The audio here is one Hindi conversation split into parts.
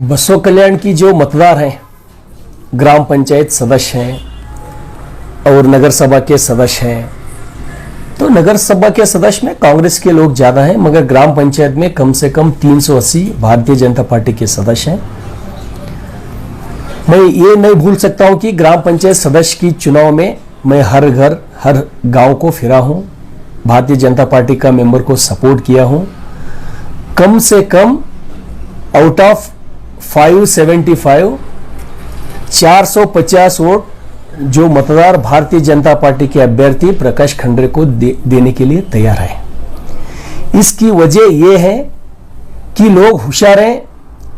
बसों कल्याण की जो मतदार हैं, ग्राम पंचायत सदस्य हैं और नगर सभा के सदस्य हैं, तो नगर सभा के सदस्य में कांग्रेस के लोग ज्यादा हैं, मगर ग्राम पंचायत में कम से कम 380 भारतीय जनता पार्टी के सदस्य हैं। मैं ये नहीं भूल सकता हूं कि ग्राम पंचायत सदस्य की चुनाव में मैं हर घर हर गांव को फिरा हूं, भारतीय जनता पार्टी का मेंबर को सपोर्ट किया हूं। कम से कम आउट ऑफ 575 450 वोट जो मतदार भारतीय जनता पार्टी के अभ्यर्थी प्रकाश खंडरे को देने के लिए तैयार है। इसकी वजह यह है कि लोग होशियार हैं,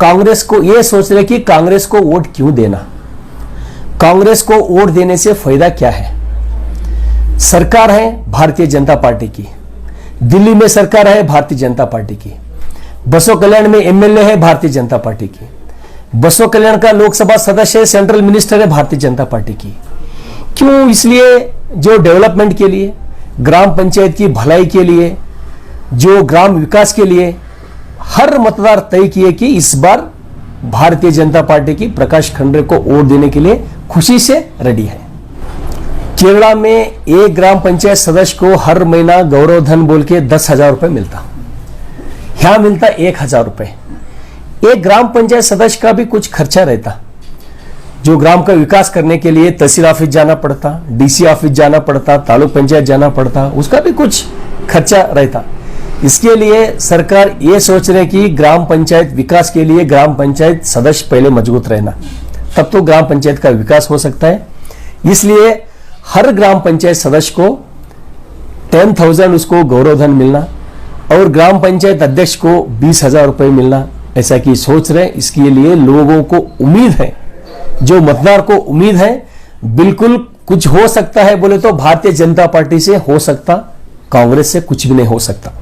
कांग्रेस को यह सोच रहे कि कांग्रेस को वोट क्यों देना, कांग्रेस को वोट देने से फायदा क्या है। सरकार है भारतीय जनता पार्टी की, दिल्ली में सरकार है भारतीय जनता पार्टी की, बसों कल्याण में एमएलए है भारतीय जनता पार्टी की, बसों कल्याण का लोकसभा सदस्य है, सेंट्रल मिनिस्टर है भारतीय जनता पार्टी की। क्यों? इसलिए जो डेवलपमेंट के लिए, ग्राम पंचायत की भलाई के लिए, जो ग्राम विकास के लिए हर मतदार तय किए कि इस बार भारतीय जनता पार्टी की प्रकाश खंडरे को वोट देने के लिए खुशी से रेडी है। केरला में एक ग्राम पंचायत सदस्य को हर महीना गौरव धन बोल के 10,000 रुपए मिलता, यहां मिलता 1,000 रुपए। एक ग्राम पंचायत सदस्य का भी कुछ खर्चा रहता, जो ग्राम का विकास करने के लिए तहसील ऑफिस जाना पड़ता, डीसी ऑफिस जाना पड़ता, तालुक पंचायत जाना पड़ता, उसका भी कुछ खर्चा रहता। इसके लिए सरकार ये सोच रहे कि ग्राम पंचायत विकास के लिए ग्राम पंचायत सदस्य पहले मजबूत रहना, तब तो ग्राम पंचायत का विकास हो सकता है। इसलिए हर ग्राम पंचायत सदस्य को 10,000 उसको गौरव धन मिलना और ग्राम पंचायत अध्यक्ष को 20,000 रुपए मिलना, ऐसा कि सोच रहे। इसके लिए लोगों को उम्मीद है, जो मतदार को उम्मीद है, बिल्कुल कुछ हो सकता है बोले तो भारतीय जनता पार्टी से हो सकता, कांग्रेस से कुछ भी नहीं हो सकता।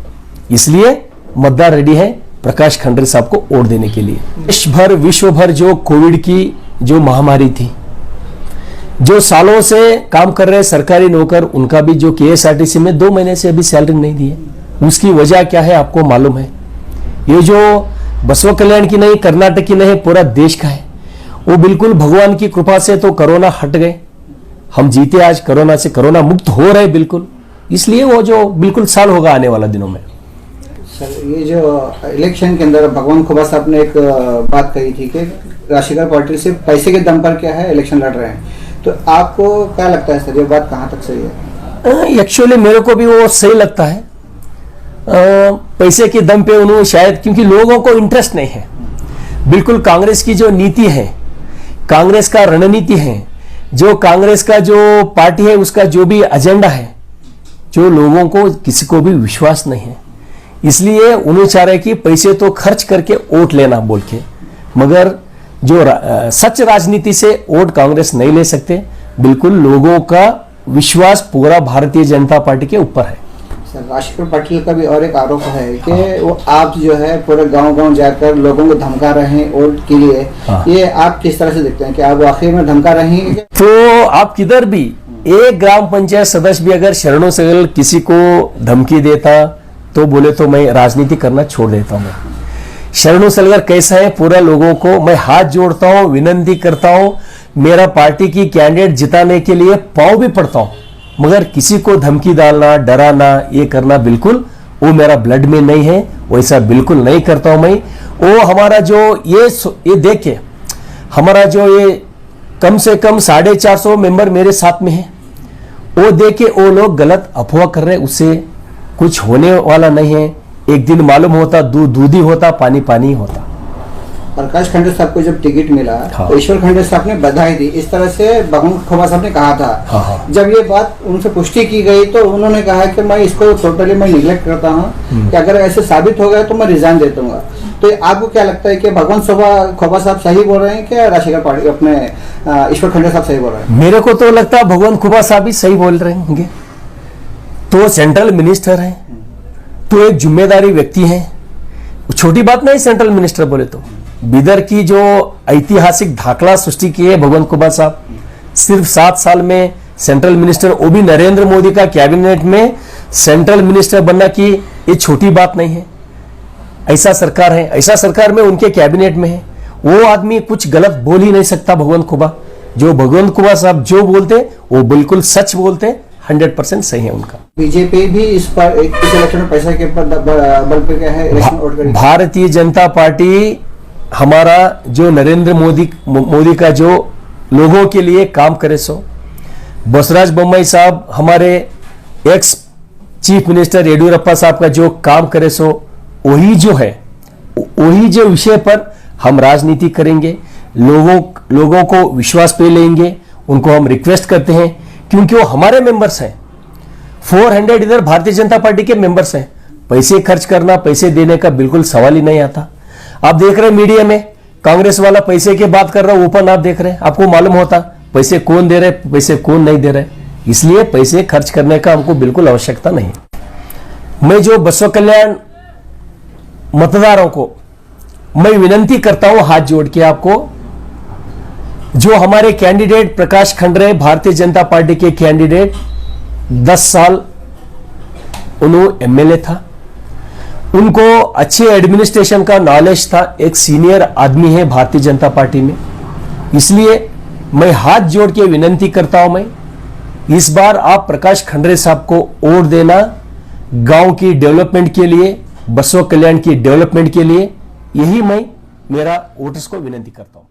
इसलिए मतदार रेडी है प्रकाश खंडरे साहब को वोट देने के लिए। देश भर विश्व भर जो कोविड की जो महामारी थी, जो सालों से काम कर रहे सरकारी नौकर, उनका भी जो केएसआरटीसी में 2 महीने से अभी सैलरी नहीं दी है, उसकी वजह क्या है आपको मालूम है। ये जो बसवा कल्याण की नहीं, कर्नाटक की नहीं, पूरा देश का है। वो बिल्कुल भगवान की कृपा से तो कोरोना हट गए, हम जीते आज कोरोना से, कोरोना मुक्त हो रहे बिल्कुल। इसलिए वो जो बिल्कुल साल होगा आने वाला दिनों में। सर, ये जो इलेक्शन के अंदर भगवान खुबा साहब ने एक बात कही थी कि राशिकर पार्टी से पैसे के दम पर क्या है इलेक्शन लड़ रहे हैं, तो आपको क्या लगता है सर, ये बात कहाँ तक सही है? एक्चुअली मेरे को भी वो सही लगता है। पैसे के दम पे उन्होंने शायद, क्योंकि लोगों को इंटरेस्ट नहीं है। बिल्कुल कांग्रेस की जो नीति है, कांग्रेस का रणनीति है, जो कांग्रेस का जो पार्टी है, उसका जो भी एजेंडा है, जो लोगों को किसी को भी विश्वास नहीं है। इसलिए उन्हें चाह रहे कि पैसे तो खर्च करके वोट लेना बोल के, मगर जो सच राजनीति से वोट कांग्रेस नहीं ले सकते। बिल्कुल लोगों का विश्वास पूरा भारतीय जनता पार्टी के ऊपर है। सर, राशिकर पाटिल का भी और एक आरोप है कि वो आप जो है पूरे गांव-गांव जाकर लोगों को धमका रहे हैं वोट के लिए। ये आप किस तरह से देखते हैं कि आप आखिर में धमका रहे हैं? तो आप किधर भी एक ग्राम पंचायत सदस्य भी अगर शरणों से किसी को धमकी देता तो बोले तो मैं राजनीति करना छोड़ देता हूँ। शरणों से अगर कैसा है, पूरा लोगों को मैं हाथ जोड़ता हूँ, विनंती करता हूँ, मेरा पार्टी की कैंडिडेट जिताने के लिए पाँव भी पड़ता हूँ, मगर किसी को धमकी डालना, डराना, ये करना बिल्कुल वो मेरा ब्लड में नहीं है, वैसा बिल्कुल नहीं करता हूं मैं। वो हमारा जो ये देखे, हमारा जो ये कम से कम 450 मेंबर मेरे साथ में है, वो देखे वो लोग गलत अफवाह कर रहे, उससे कुछ होने वाला नहीं है। एक दिन मालूम होता, दूध दूध ही होता, पानी पानी ही होता। प्रकाश खंडरे साहब को जब टिकट मिला, तो ईश्वर खंडरे साहब ने बधाई दी, इस तरह से भगवान खुबा साहब ने कहा था। जब ये बात उनसे पुष्टि की गई तो उन्होंने कहा कि मैं इसको टोटली मैं निगलेक्ट करता हूँ, कि अगर ऐसे साबित हो गया तो मैं रिजाइन दे दूंगा। तो आपको क्या लगता है कि भगवान खुबा साहब सही बोल रहे हैं कि राशिकर पार्टी अपने ईश्वर खंडरे साहब सही बोल रहे हैं? मेरे को तो लगता है भगवान खुबा साहब भी सही बोल रहे होंगे। तो सेंट्रल मिनिस्टर है, तो एक जिम्मेदारी व्यक्ति है, छोटी बात नहीं सेंट्रल मिनिस्टर बोले तो। बिदर की जो ऐतिहासिक दाखला सृष्टि की है भगवान खुबा साहब, सिर्फ 7 साल में सेंट्रल मिनिस्टर, वो भी नरेंद्र मोदी का कैबिनेट में सेंट्रल मिनिस्टर बनना की ये छोटी बात नहीं है। ऐसा सरकार है, ऐसा सरकार में उनके कैबिनेट में है, वो आदमी कुछ गलत बोल ही नहीं सकता। भगवंत खुबा, जो भगवंत खुबा साहब जो बोलते वो बिल्कुल सच बोलते, 100% सही है उनका। बीजेपी भी इस पर इस इलेक्शन में पैसा के बल पे क्या है इलेक्शन वोट करेगी? भारतीय जनता पार्टी हमारा जो नरेंद्र मोदी का जो लोगों के लिए काम करे सो, बसवराज बोम्मई साहब हमारे एक्स चीफ मिनिस्टर येडियुरप्पा साहब का जो काम करे सो, वही जो है, वही जो विषय पर हम राजनीति करेंगे, लोगों को विश्वास पे लेंगे। उनको हम रिक्वेस्ट करते हैं क्योंकि वो हमारे मेंबर्स हैं। 400 इधर भारतीय जनता पार्टी के मेंबर्स हैं। पैसे खर्च करना, पैसे देने का बिल्कुल सवाल ही नहीं आता। आप देख रहे हैं मीडिया में कांग्रेस वाला पैसे की बात कर रहा है, ओपन आप देख रहे हैं, आपको मालूम होता पैसे कौन दे रहे, पैसे कौन नहीं दे रहे। इसलिए पैसे खर्च करने का हमको बिल्कुल आवश्यकता नहीं। मैं जो बसव कल्याण मतदारों को मैं विनंती करता हूं हाथ जोड़ के आपको, जो हमारे कैंडिडेट प्रकाश खंडरे भारतीय जनता पार्टी के कैंडिडेट 10 साल उन्होंने एमएलए था, उनको अच्छे एडमिनिस्ट्रेशन का नॉलेज था, एक सीनियर आदमी है भारतीय जनता पार्टी में। इसलिए मैं हाथ जोड़ के विनंती करता हूं, मैं इस बार आप प्रकाश खंडरे साहब को वोट देना, गांव की डेवलपमेंट के लिए, बसव कल्याण की डेवलपमेंट के लिए। यही मैं मेरा वोटर्स को विनंती करता हूं।